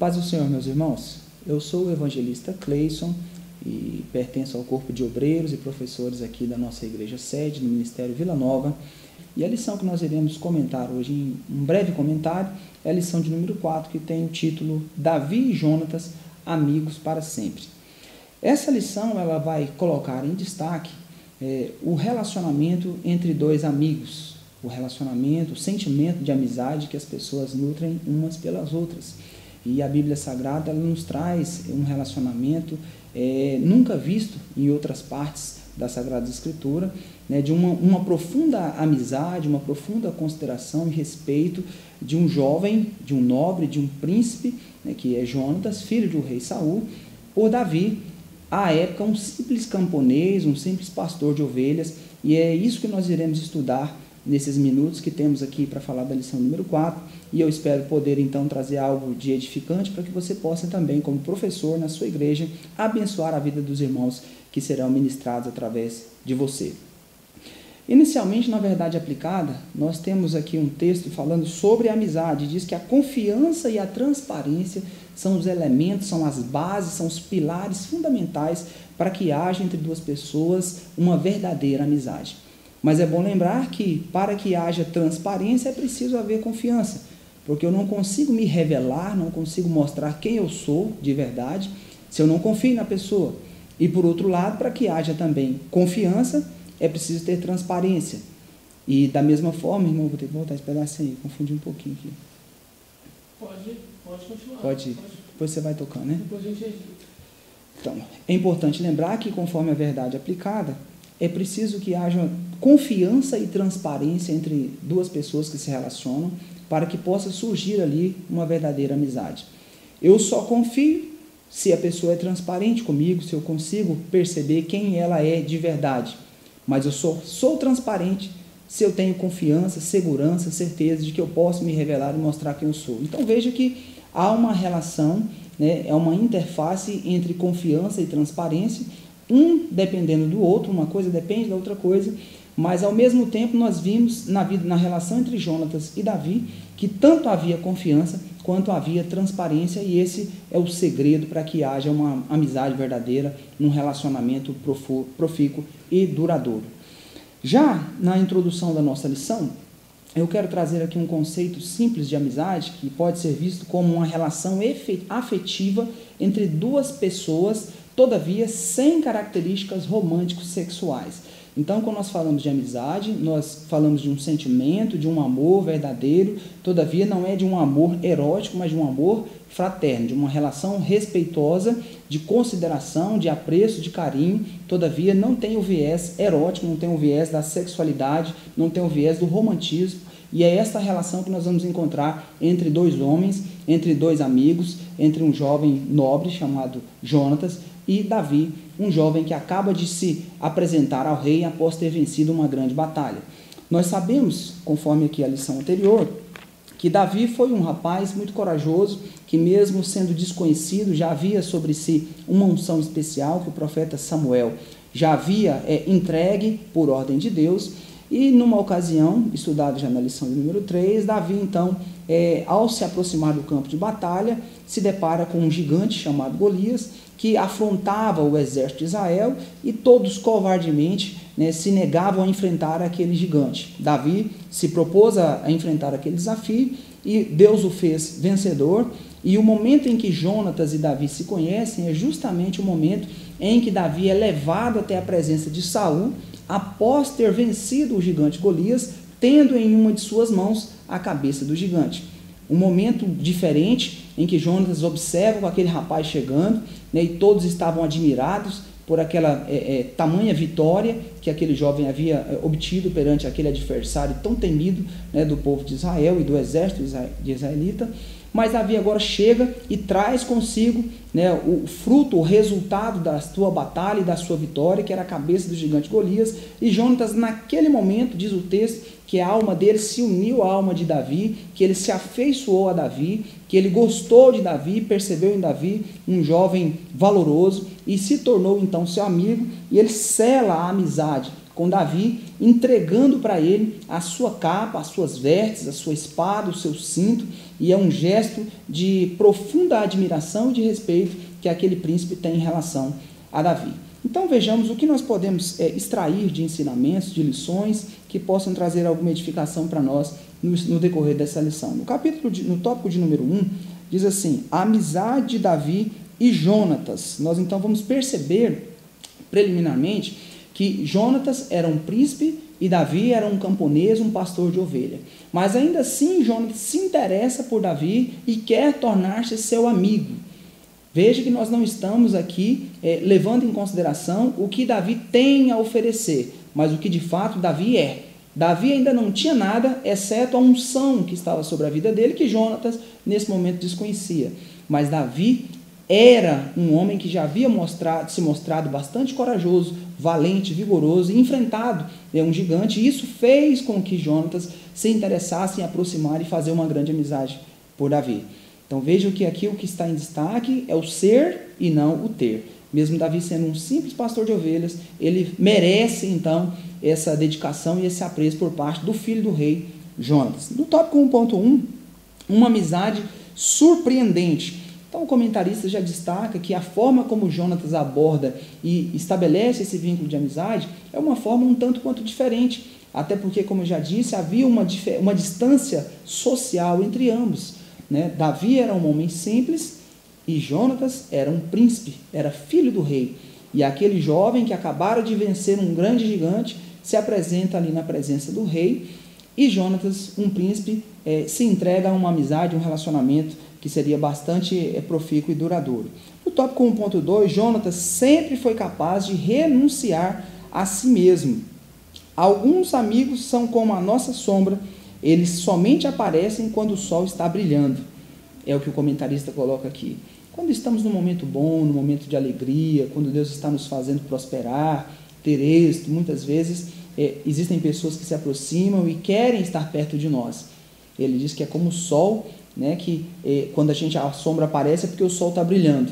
paz do Senhor, meus irmãos. Eu sou o evangelista Cleison e pertenço ao corpo de obreiros e professores aqui da nossa igreja sede, no Ministério Vila Nova. E a lição que nós iremos comentar hoje, em um breve comentário, é a lição de número 4, que tem o título Davi e Jonatas, amigos para sempre. Essa lição ela vai colocar em destaque o relacionamento entre dois amigos, o relacionamento, o sentimento de amizade que as pessoas nutrem umas pelas outras. E a Bíblia Sagrada ela nos traz um relacionamento nunca visto em outras partes da Sagrada Escritura, né, de uma profunda amizade, uma profunda consideração e respeito de um jovem, de um nobre, de um príncipe, né, que é Jonatas, filho do rei Saul, por Davi, à época um simples camponês, um simples pastor de ovelhas, e é isso que nós iremos estudar nesses minutos que temos aqui para falar da lição número 4, e eu espero poder então trazer algo de edificante para que você possa também, como professor na sua igreja, abençoar a vida dos irmãos que serão ministrados através de você. Inicialmente, na verdade aplicada, nós temos aqui um texto falando sobre a amizade, diz que a confiança e a transparência são os elementos, são as bases, são os pilares fundamentais para que haja entre duas pessoas uma verdadeira amizade. Mas é bom lembrar que, para que haja transparência, é preciso haver confiança, porque eu não consigo me revelar, não consigo mostrar quem eu sou de verdade, se eu não confio na pessoa. E, por outro lado, para que haja também confiança, é preciso ter transparência. E, da mesma forma, irmão, vou ter que voltar esse pedacinho aí, confundi um pouquinho aqui. Pode continuar. Pode ir. Depois você vai tocando, né? Depois a gente edita. Então, é importante lembrar que, conforme a verdade aplicada, é preciso que haja confiança e transparência entre duas pessoas que se relacionam para que possa surgir ali uma verdadeira amizade. Eu só confio se a pessoa é transparente comigo, se eu consigo perceber quem ela é de verdade. Mas eu sou transparente se eu tenho confiança, segurança, certeza de que eu posso me revelar e mostrar quem eu sou. Então veja que há uma relação, né, é uma interface entre confiança e transparência, um dependendo do outro, uma coisa depende da outra coisa, mas ao mesmo tempo nós vimos na relação entre Jonatas e Davi que tanto havia confiança quanto havia transparência, e esse é o segredo para que haja uma amizade verdadeira, um relacionamento profícuo e duradouro. Já na introdução da nossa lição, eu quero trazer aqui um conceito simples de amizade que pode ser visto como uma relação afetiva entre duas pessoas, todavia sem características românticos sexuais. Então, quando nós falamos de amizade, nós falamos de um sentimento, de um amor verdadeiro, todavia não é de um amor erótico, mas de um amor fraterno, de uma relação respeitosa, de consideração, de apreço, de carinho, todavia não tem o viés erótico, não tem o viés da sexualidade, não tem o viés do romantismo, e é esta relação que nós vamos encontrar entre dois homens, entre dois amigos, entre um jovem nobre chamado Jonatas e Davi, um jovem que acaba de se apresentar ao rei após ter vencido uma grande batalha. Nós sabemos, conforme aqui a lição anterior, que Davi foi um rapaz muito corajoso, que mesmo sendo desconhecido, já havia sobre si uma unção especial que o profeta Samuel já havia entregue por ordem de Deus. E numa ocasião, estudado já na lição de número 3, Davi então, ao se aproximar do campo de batalha, se depara com um gigante chamado Golias, que afrontava o exército de Israel, e todos covardemente, né, se negavam a enfrentar aquele gigante. Davi se propôs a enfrentar aquele desafio, e Deus o fez vencedor, e o momento em que Jonatas e Davi se conhecem é justamente o momento em que Davi é levado até a presença de Saul, após ter vencido o gigante Golias, tendo em uma de suas mãos a cabeça do gigante. Um momento diferente em que Jonatas observa aquele rapaz chegando, né, e todos estavam admirados por aquela tamanha vitória que aquele jovem havia obtido perante aquele adversário tão temido, né, do povo de Israel e do exército de israelita. Mas Davi agora chega e traz consigo, né, o fruto, o resultado da sua batalha e da sua vitória, que era a cabeça do gigante Golias. E Jonatas, naquele momento, diz o texto, que a alma dele se uniu à alma de Davi, que ele se afeiçoou a Davi, que ele gostou de Davi, percebeu em Davi um jovem valoroso e se tornou então seu amigo, e ele sela a amizade com Davi entregando para ele a sua capa, as suas vestes, a sua espada, o seu cinto, e é um gesto de profunda admiração e de respeito que aquele príncipe tem em relação a Davi. Então vejamos o que nós podemos extrair de ensinamentos, de lições que possam trazer alguma edificação para nós no decorrer dessa lição. No tópico de número 1, diz assim: a amizade de Davi e Jonatas. Nós então vamos perceber preliminarmente que Jonatas era um príncipe e Davi era um camponês, um pastor de ovelha. Mas ainda assim Jonatas se interessa por Davi e quer tornar-se seu amigo. Veja que nós não estamos aqui levando em consideração o que Davi tem a oferecer, mas o que de fato Davi é. Davi ainda não tinha nada, exceto a unção que estava sobre a vida dele, que Jonatas nesse momento desconhecia. Mas Davi era um homem que já havia se mostrado bastante corajoso, valente, vigoroso e enfrentado um gigante, e isso fez com que Jonatas se interessasse em aproximar e fazer uma grande amizade por Davi. Então vejam que aqui o que está em destaque é o ser e não o ter. Mesmo Davi sendo um simples pastor de ovelhas, ele merece então essa dedicação e esse apreço por parte do filho do rei Jonatas. No tópico 1.1, uma amizade surpreendente. Então o comentarista já destaca que a forma como Jonatas aborda e estabelece esse vínculo de amizade é uma forma um tanto quanto diferente, até porque, como eu já disse, havia uma distância social entre ambos. Davi era um homem simples e Jonatas era um príncipe, era filho do rei. E aquele jovem que acabara de vencer um grande gigante se apresenta ali na presença do rei, e Jonatas, um príncipe, se entrega a uma amizade, um relacionamento que seria bastante profícuo e duradouro. No tópico 1.2, Jonatas sempre foi capaz de renunciar a si mesmo. Alguns amigos são como a nossa sombra, eles somente aparecem quando o sol está brilhando. É o que o comentarista coloca aqui. Quando estamos num momento bom, num momento de alegria, quando Deus está nos fazendo prosperar, ter êxito, muitas vezes existem pessoas que se aproximam e querem estar perto de nós. Ele diz que é como o sol, que quando a sombra aparece é porque o sol está brilhando.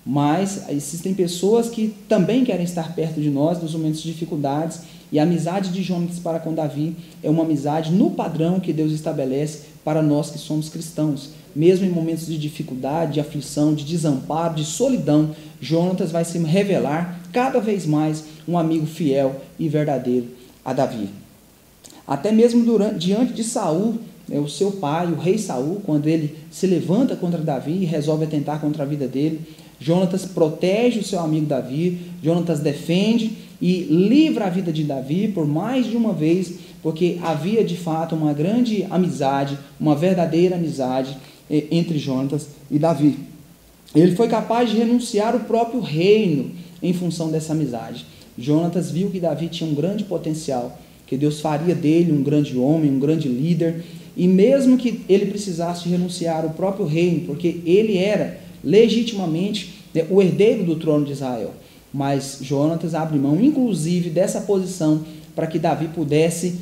Mas existem pessoas que também querem estar perto de nós nos momentos de dificuldades, e a amizade de Jonatas para com Davi é uma amizade no padrão que Deus estabelece para nós que somos cristãos. Mesmo em momentos de dificuldade, de aflição, de desamparo, de solidão, Jonatas vai se revelar cada vez mais um amigo fiel e verdadeiro a Davi. Até mesmo diante de Saul, o seu pai, o rei Saul, quando ele se levanta contra Davi e resolve atentar contra a vida dele, Jonatas protege o seu amigo Davi, Jonatas defende e livra a vida de Davi por mais de uma vez, porque havia de fato uma grande amizade, uma verdadeira amizade entre Jonatas e Davi. Ele foi capaz de renunciar o próprio reino em função dessa amizade. Jonatas viu que Davi tinha um grande potencial, que Deus faria dele um grande homem, um grande líder, e mesmo que ele precisasse renunciar o próprio reino, porque ele era legitimamente o herdeiro do trono de Israel, mas Jonatas abre mão, inclusive, dessa posição para que Davi pudesse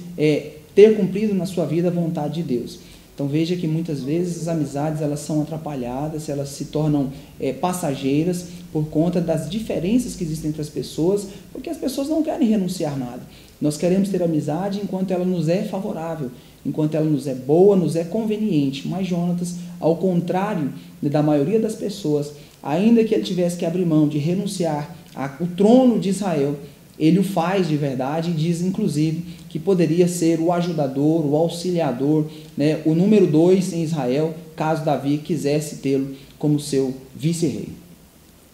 ter cumprido na sua vida a vontade de Deus. Então veja que muitas vezes as amizades elas são atrapalhadas, elas se tornam passageiras por conta das diferenças que existem entre as pessoas, porque as pessoas não querem renunciar nada. Nós queremos ter amizade enquanto ela nos é favorável, enquanto ela nos é boa, nos é conveniente. Mas Jonatas, ao contrário da maioria das pessoas, ainda que ele tivesse que abrir mão de renunciar ao trono de Israel, ele o faz de verdade e diz, inclusive, que poderia ser o ajudador, o auxiliador, o número 2 em Israel, caso Davi quisesse tê-lo como seu vice-rei.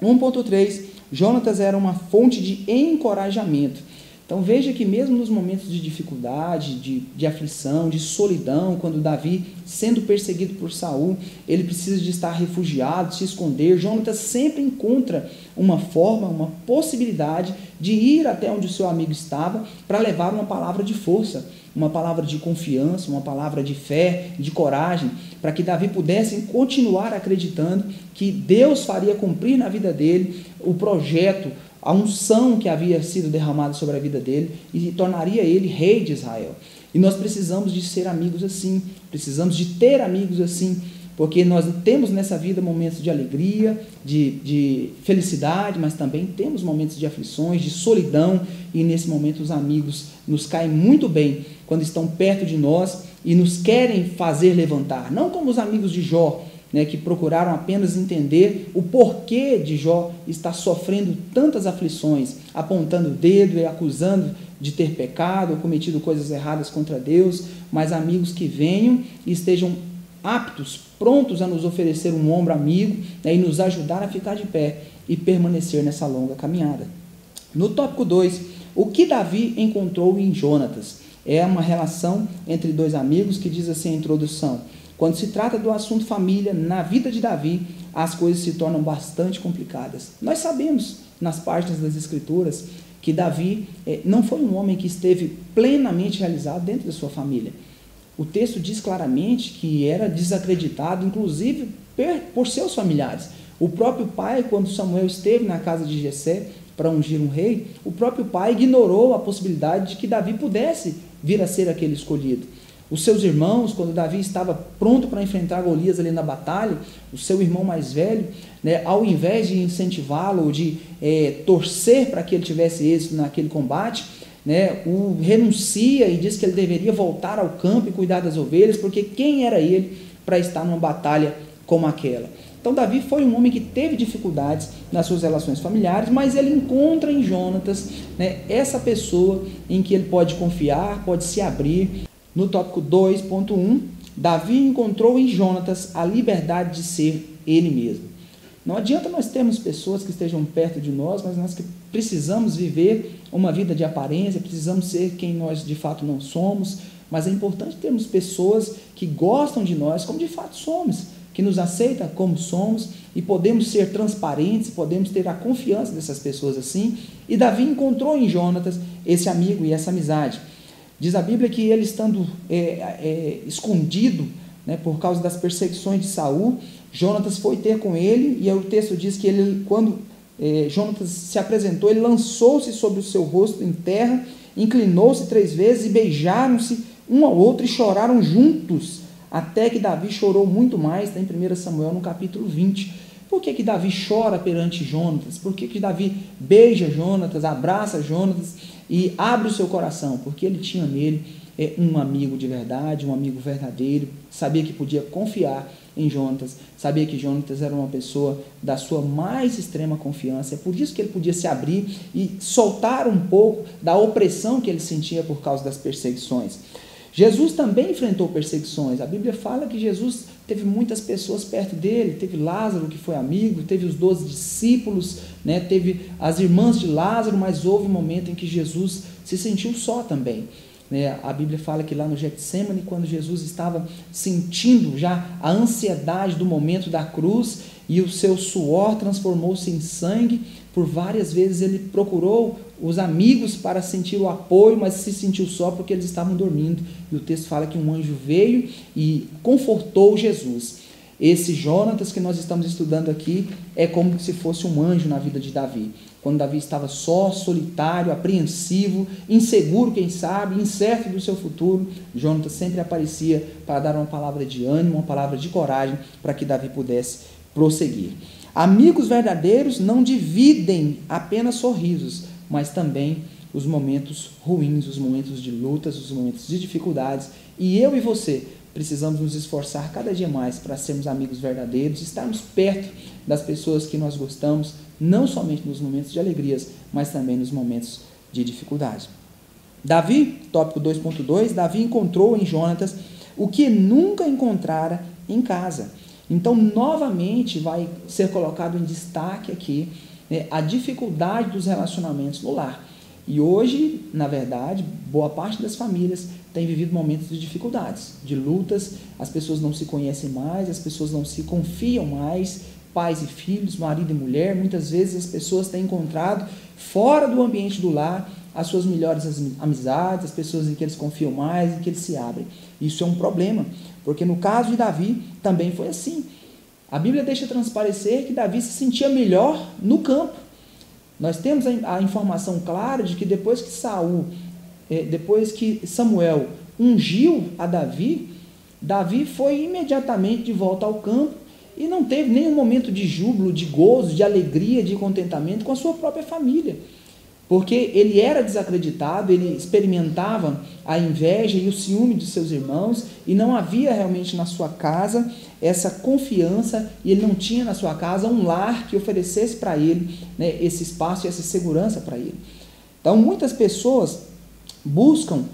1.3, Jonatas era uma fonte de encorajamento. Então veja que mesmo nos momentos de dificuldade, de aflição, de solidão, quando Davi, sendo perseguido por Saul, ele precisa de estar refugiado, se esconder, Jonatas sempre encontra uma forma, uma possibilidade de ir até onde o seu amigo estava para levar uma palavra de força, uma palavra de confiança, uma palavra de fé, de coragem, para que Davi pudesse continuar acreditando que Deus faria cumprir na vida dele o projeto, a unção que havia sido derramada sobre a vida dele e tornaria ele rei de Israel. E nós precisamos de ser amigos assim, precisamos de ter amigos assim, porque nós temos nessa vida momentos de alegria, de felicidade, mas também temos momentos de aflições, de solidão, e nesse momento os amigos nos caem muito bem quando estão perto de nós e nos querem fazer levantar, não como os amigos de Jó, né, que procuraram apenas entender o porquê de Jó estar sofrendo tantas aflições, apontando o dedo e acusando de ter pecado ou cometido coisas erradas contra Deus, mas amigos que venham e estejam aptos, prontos a nos oferecer um ombro amigo, né, e nos ajudar a ficar de pé e permanecer nessa longa caminhada. No tópico 2, o que Davi encontrou em Jonatas? É uma relação entre dois amigos que diz assim a introdução: quando se trata do assunto família, na vida de Davi, as coisas se tornam bastante complicadas. Nós sabemos, nas páginas das Escrituras, que Davi não foi um homem que esteve plenamente realizado dentro da sua família. O texto diz claramente que era desacreditado, inclusive, por seus familiares. O próprio pai, quando Samuel esteve na casa de Jessé para ungir um rei, o próprio pai ignorou a possibilidade de que Davi pudesse vir a ser aquele escolhido. Os seus irmãos, quando Davi estava pronto para enfrentar Golias ali na batalha, o seu irmão mais velho, né, ao invés de incentivá-lo ou de torcer para que ele tivesse êxito naquele combate, né, o renuncia e diz que ele deveria voltar ao campo e cuidar das ovelhas, porque quem era ele para estar numa batalha como aquela? Então Davi foi um homem que teve dificuldades nas suas relações familiares, mas ele encontra em Jonatas, né, essa pessoa em que ele pode confiar, pode se abrir. No tópico 2.1, Davi encontrou em Jonatas a liberdade de ser ele mesmo. Não adianta nós termos pessoas que estejam perto de nós, mas nós que precisamos viver uma vida de aparência, precisamos ser quem nós de fato não somos, mas é importante termos pessoas que gostam de nós como de fato somos, que nos aceitam como somos, e podemos ser transparentes, podemos ter a confiança dessas pessoas assim, e Davi encontrou em Jonatas esse amigo e essa amizade. Diz a Bíblia que ele, estando escondido, né, por causa das perseguições de Saul, Jonatas foi ter com ele, e aí o texto diz que ele, quando Jonatas se apresentou, ele lançou-se sobre o seu rosto em terra, inclinou-se 3 vezes e beijaram-se um ao outro e choraram juntos, até que Davi chorou muito mais. Está em 1 Samuel no capítulo 20. Por que Davi chora perante Jonatas? Por que Davi beija Jonatas, abraça Jonatas e abre o seu coração? Porque ele tinha nele um amigo de verdade, um amigo verdadeiro, sabia que podia confiar em Jonatas, sabia que Jonatas era uma pessoa da sua mais extrema confiança. É por isso que ele podia se abrir e soltar um pouco da opressão que ele sentia por causa das perseguições. Jesus também enfrentou perseguições. A Bíblia fala que Jesus teve muitas pessoas perto dele, teve Lázaro, que foi amigo, teve os 12 discípulos, né? Teve as irmãs de Lázaro, mas houve um momento em que Jesus se sentiu só também. A Bíblia fala que lá no Getsêmani, quando Jesus estava sentindo já a ansiedade do momento da cruz e o seu suor transformou-se em sangue, por várias vezes ele procurou os amigos para sentir o apoio, mas se sentiu só porque eles estavam dormindo. E o texto fala que um anjo veio e confortou Jesus. Esse Jonatas que nós estamos estudando aqui é como se fosse um anjo na vida de Davi. Quando Davi estava só, solitário, apreensivo, inseguro, quem sabe, incerto do seu futuro, Jonatas sempre aparecia para dar uma palavra de ânimo, uma palavra de coragem para que Davi pudesse prosseguir. Amigos verdadeiros não dividem apenas sorrisos, mas também os momentos ruins, os momentos de lutas, os momentos de dificuldades. E eu e você precisamos nos esforçar cada dia mais para sermos amigos verdadeiros, estarmos perto das pessoas que nós gostamos, não somente nos momentos de alegrias, mas também nos momentos de dificuldade. Davi, tópico 2.2, Davi encontrou em Jonatas o que nunca encontrara em casa. Então, novamente, vai ser colocado em destaque aqui, né, a dificuldade dos relacionamentos no lar. E hoje, na verdade, boa parte das famílias tem vivido momentos de dificuldades, de lutas, as pessoas não se conhecem mais, as pessoas não se confiam mais, pais e filhos, marido e mulher. Muitas vezes as pessoas têm encontrado fora do ambiente do lar as suas melhores amizades, as pessoas em que eles confiam mais, em que eles se abrem. Isso é um problema, porque no caso de Davi também foi assim. A Bíblia deixa transparecer que Davi se sentia melhor no campo. Nós temos a informação clara de que depois que Samuel ungiu a Davi, Davi foi imediatamente de volta ao campo e não teve nenhum momento de júbilo, de gozo, de alegria, de contentamento com a sua própria família. Porque ele era desacreditado, ele experimentava a inveja e o ciúme de seus irmãos, e não havia realmente na sua casa essa confiança, e ele não tinha na sua casa um lar que oferecesse para ele, né, esse espaço e essa segurança para ele. Então, muitas pessoas buscam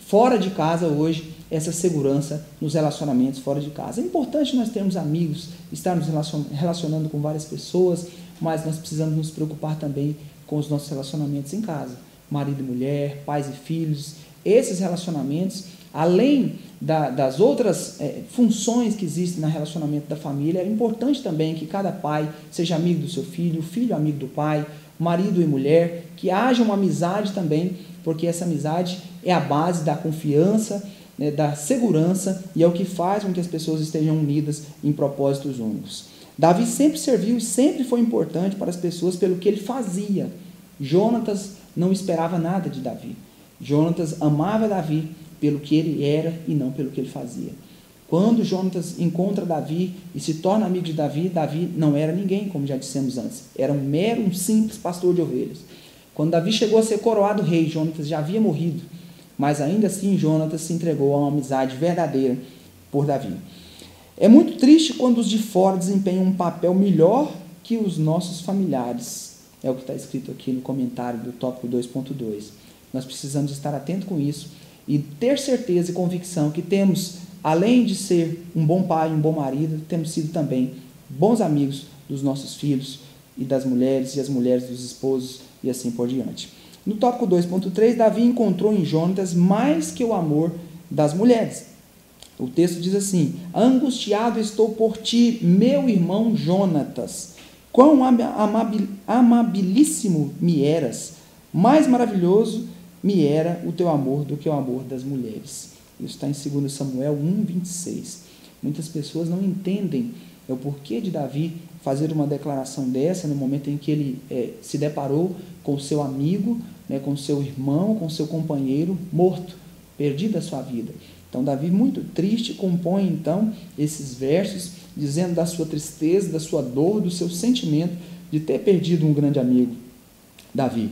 fora de casa hoje essa segurança nos relacionamentos fora de casa. É importante nós termos amigos, estarmos relacionando com várias pessoas, mas nós precisamos nos preocupar também com os nossos relacionamentos em casa, marido e mulher, pais e filhos. Esses relacionamentos, além das outras funções que existem no relacionamento da família, é importante também que cada pai seja amigo do seu filho, o filho amigo do pai, marido e mulher, que haja uma amizade também, porque essa amizade é a base da confiança, né, da segurança, e é o que faz com que as pessoas estejam unidas em propósitos únicos. Davi sempre serviu e sempre foi importante para as pessoas pelo que ele fazia. Jonatas não esperava nada de Davi. Jonatas amava Davi pelo que ele era e não pelo que ele fazia. Quando Jonatas encontra Davi e se torna amigo de Davi, Davi não era ninguém, como já dissemos antes. Era um simples pastor de ovelhas. Quando Davi chegou a ser coroado rei, Jonatas já havia morrido. Mas ainda assim, Jonatas se entregou a uma amizade verdadeira por Davi. É muito triste quando os de fora desempenham um papel melhor que os nossos familiares. É o que está escrito aqui no comentário do tópico 2.2. Nós precisamos estar atentos com isso e ter certeza e convicção que temos, além de ser um bom pai, um bom marido, temos sido também bons amigos dos nossos filhos e das mulheres, e as mulheres dos esposos, e assim por diante. No tópico 2.3, Davi encontrou em Jonatas mais que o amor das mulheres. O texto diz assim: angustiado estou por ti, meu irmão Jonatas. Quão amabilíssimo me eras, mais maravilhoso me era o teu amor do que o amor das mulheres. Isso está em 2 Samuel 1,26. Muitas pessoas não entendem o porquê de Davi fazer uma declaração dessa no momento em que ele se deparou com o seu amigo, né, com o seu irmão, com o seu companheiro morto, perdido a sua vida. Então, Davi, muito triste, compõe, então, esses versos, dizendo da sua tristeza, da sua dor, do seu sentimento de ter perdido um grande amigo, Davi.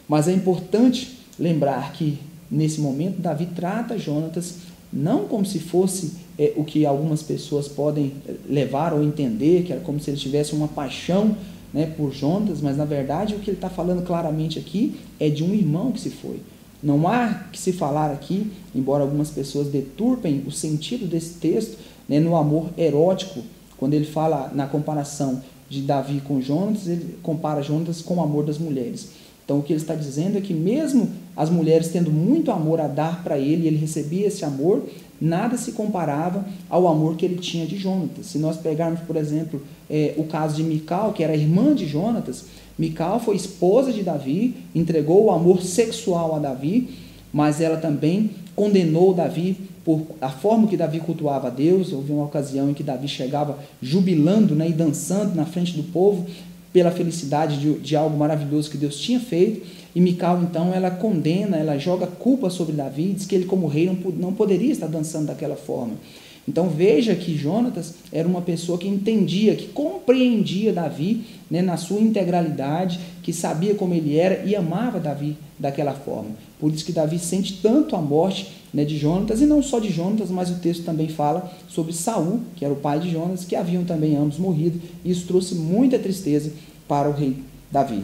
Mas é importante lembrar que, nesse momento, Davi trata Jonatas não como se fosse o que algumas pessoas podem levar ou entender, que era como se ele tivesse uma paixão, né, por Jonatas, mas, na verdade, o que ele está falando claramente aqui é de um irmão que se foi. Não há que se falar aqui, embora algumas pessoas deturpem o sentido desse texto, né, no amor erótico. Quando ele fala na comparação de Davi com Jonatas, ele compara Jonatas com o amor das mulheres. Então, o que ele está dizendo é que mesmo as mulheres tendo muito amor a dar para ele, e ele recebia esse amor, nada se comparava ao amor que ele tinha de Jonatas. Se nós pegarmos, por exemplo, o caso de Mical, que era irmã de Jonatas, Mical foi esposa de Davi, entregou o amor sexual a Davi, mas ela também condenou Davi por a forma que Davi cultuava a Deus. Houve uma ocasião em que Davi chegava jubilando, né, e dançando na frente do povo pela felicidade de algo maravilhoso que Deus tinha feito, e Mical, então, ela condena, ela joga culpa sobre Davi, diz que ele, como rei, não poderia estar dançando daquela forma. Então, veja que Jonatas era uma pessoa que entendia, que compreendia Davi, né, na sua integralidade, que sabia como ele era e amava Davi daquela forma. Por isso que Davi sente tanto a morte, né, de Jonatas, e não só de Jonatas, mas o texto também fala sobre Saul, que era o pai de Jonatas, que haviam também ambos morrido, e isso trouxe muita tristeza para o rei Davi.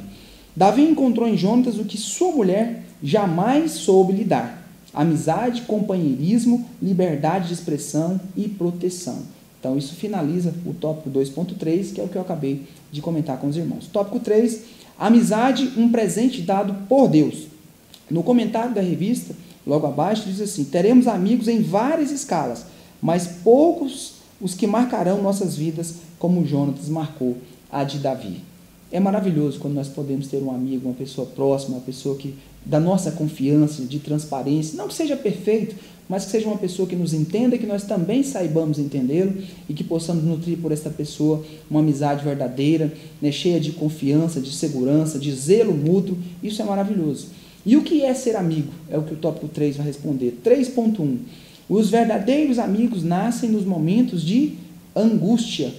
Davi encontrou em Jonatas o que sua mulher jamais soube lhe dar: amizade, companheirismo, liberdade de expressão e proteção. Então, isso finaliza o tópico 2.3, que é o que eu acabei de comentar com os irmãos. Tópico 3, amizade, um presente dado por Deus. No comentário da revista, logo abaixo, diz assim: teremos amigos em várias escalas, mas poucos os que marcarão nossas vidas como Jonatas marcou a de Davi. É maravilhoso quando nós podemos ter um amigo, uma pessoa próxima, uma pessoa que da nossa confiança, de transparência, não que seja perfeito, mas que seja uma pessoa que nos entenda e que nós também saibamos entendê-lo, e que possamos nutrir por esta pessoa uma amizade verdadeira, né, cheia de confiança, de segurança, de zelo mútuo. Isso é maravilhoso. E o que é ser amigo? É o que o tópico 3 vai responder. 3.1. Os verdadeiros amigos nascem nos momentos de angústia.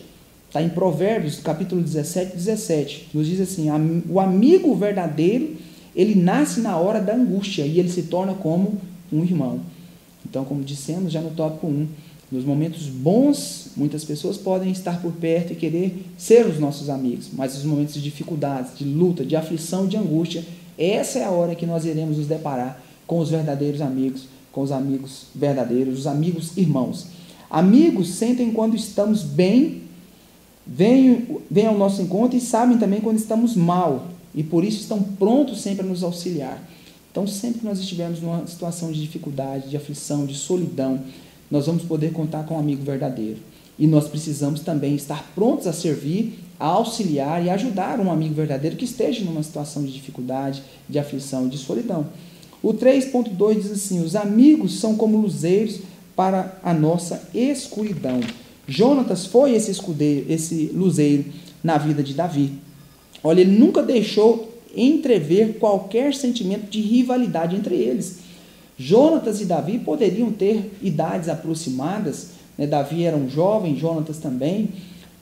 Está em Provérbios, capítulo 17, nos diz assim: o amigo verdadeiro, ele nasce na hora da angústia e ele se torna como um irmão. Então, como dissemos já no tópico 1, nos momentos bons, muitas pessoas podem estar por perto e querer ser os nossos amigos, mas nos momentos de dificuldades, de luta, de aflição, de angústia, essa é a hora que nós iremos nos deparar com os verdadeiros amigos, com os amigos verdadeiros, os amigos irmãos. Amigos sentem quando estamos bem, vêm ao nosso encontro e sabem também quando estamos mal, e por isso estão prontos sempre a nos auxiliar. Então, sempre que nós estivermos numa situação de dificuldade, de aflição, de solidão, nós vamos poder contar com um amigo verdadeiro. E nós precisamos também estar prontos a servir, a auxiliar e ajudar um amigo verdadeiro que esteja numa situação de dificuldade, de aflição e de solidão. O 3.2 diz assim: os amigos são como luzeiros para a nossa escuridão. Jonatas foi esse luzeiro na vida de Davi. Olha, ele nunca deixou entrever qualquer sentimento de rivalidade entre eles. Jonatas e Davi poderiam ter idades aproximadas, né? Davi era um jovem, Jonatas também.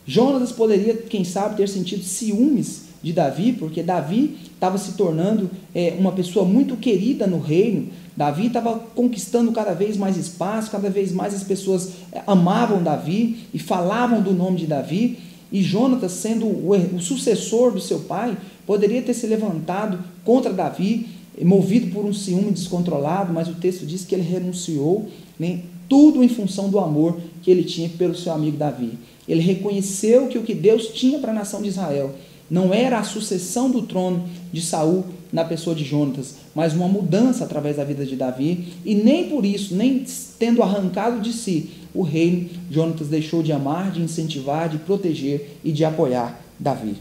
Jonatas poderia, quem sabe, ter sentido ciúmes de Davi, porque Davi estava se tornando uma pessoa muito querida no reino. Davi estava conquistando cada vez mais espaço, cada vez mais as pessoas amavam Davi e falavam do nome de Davi. E Jonatas, sendo o sucessor do seu pai, poderia ter se levantado contra Davi, movido por um ciúme descontrolado, mas o texto diz que ele renunciou, né, tudo em função do amor que ele tinha pelo seu amigo Davi. Ele reconheceu que o que Deus tinha para a nação de Israel não era a sucessão do trono de Saul na pessoa de Jonatas, mas uma mudança através da vida de Davi, e nem por isso, nem tendo arrancado de si o reino, Jonatas deixou de amar, de incentivar, de proteger e de apoiar Davi.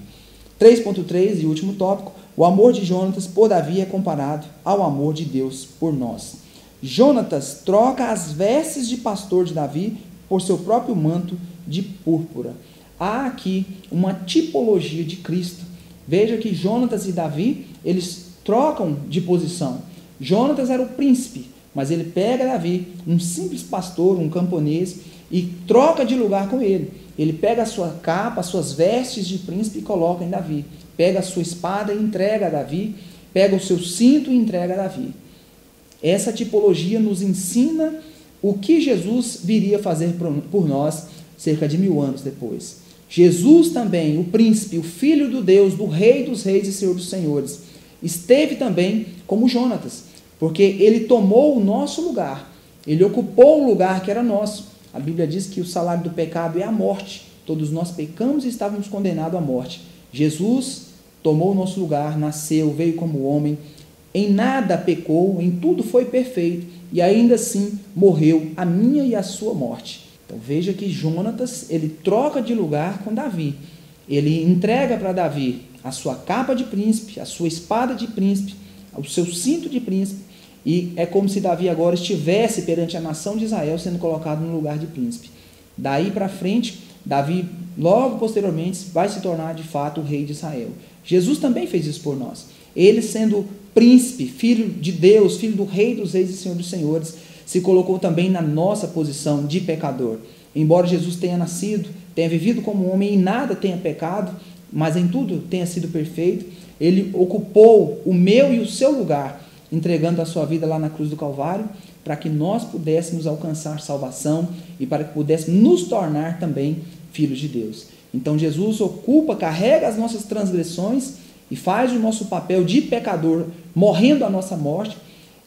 3.3 e último tópico: o amor de Jonatas por Davi é comparado ao amor de Deus por nós. Jonatas troca as vestes de pastor de Davi por seu próprio manto de púrpura. Há aqui uma tipologia de Cristo. Veja que Jonatas e Davi, eles trocam de posição. Jonatas era o príncipe, mas ele pega Davi, um simples pastor, um camponês, e troca de lugar com ele. Ele pega a sua capa, as suas vestes de príncipe e coloca em Davi. Pega a sua espada e entrega a Davi. Pega o seu cinto e entrega a Davi. Essa tipologia nos ensina o que Jesus viria fazer por nós cerca de 1000 anos depois. Jesus também, o príncipe, o filho do Deus, do rei dos reis e senhor dos senhores, esteve também como Jonatas, porque ele tomou o nosso lugar, ele ocupou o lugar que era nosso. A Bíblia diz que o salário do pecado é a morte. Todos nós pecamos e estávamos condenados à morte. Jesus tomou o nosso lugar, nasceu, veio como homem, em nada pecou, em tudo foi perfeito, e ainda assim morreu a minha e a sua morte. Então veja que Jonatas, ele troca de lugar com Davi. Ele entrega para Davi a sua capa de príncipe, a sua espada de príncipe, o seu cinto de príncipe, e é como se Davi agora estivesse perante a nação de Israel sendo colocado no lugar de príncipe. Daí para frente, Davi, logo posteriormente, vai se tornar de fato o rei de Israel. Jesus também fez isso por nós. Ele, sendo príncipe, filho de Deus, filho do rei dos reis e senhor dos senhores, se colocou também na nossa posição de pecador. Embora Jesus tenha nascido, tenha vivido como homem e nada tenha pecado, mas em tudo tenha sido perfeito, ele ocupou o meu e o seu lugar, entregando a sua vida lá na cruz do Calvário, para que nós pudéssemos alcançar salvação e para que pudéssemos nos tornar também filhos de Deus. Então Jesus carrega as nossas transgressões e faz o nosso papel de pecador, morrendo a nossa morte,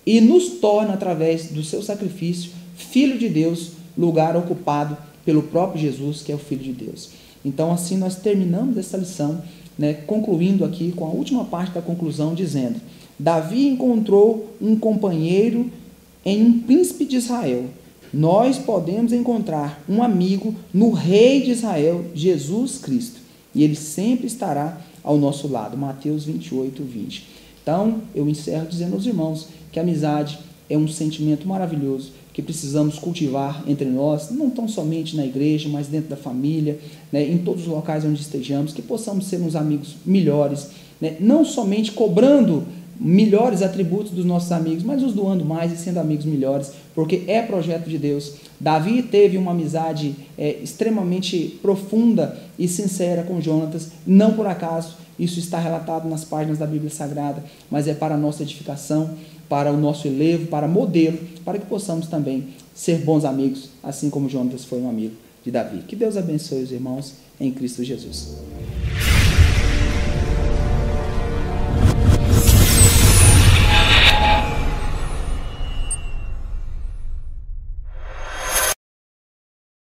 e nos torna, através do seu sacrifício, filho de Deus, lugar ocupado pelo próprio Jesus, que é o Filho de Deus. Então, assim, nós terminamos essa lição, concluindo aqui com a última parte da conclusão, dizendo: Davi encontrou um companheiro em um príncipe de Israel. Nós podemos encontrar um amigo no rei de Israel, Jesus Cristo, e ele sempre estará ao nosso lado. Mateus 28, 20. Então, eu encerro dizendo aos irmãos que a amizade é um sentimento maravilhoso que precisamos cultivar entre nós, não tão somente na igreja, mas dentro da família, em todos os locais onde estejamos, que possamos ser uns amigos melhores, não somente cobrando melhores atributos dos nossos amigos, mas os doando mais e sendo amigos melhores, porque é projeto de Deus. Davi teve uma amizade extremamente profunda e sincera com Jonatas, não por acaso, isso está relatado nas páginas da Bíblia Sagrada, mas é para a nossa edificação, para o nosso elevo, para modelo, para que possamos também ser bons amigos, assim como Jonatas foi um amigo de Davi. Que Deus abençoe os irmãos em Cristo Jesus.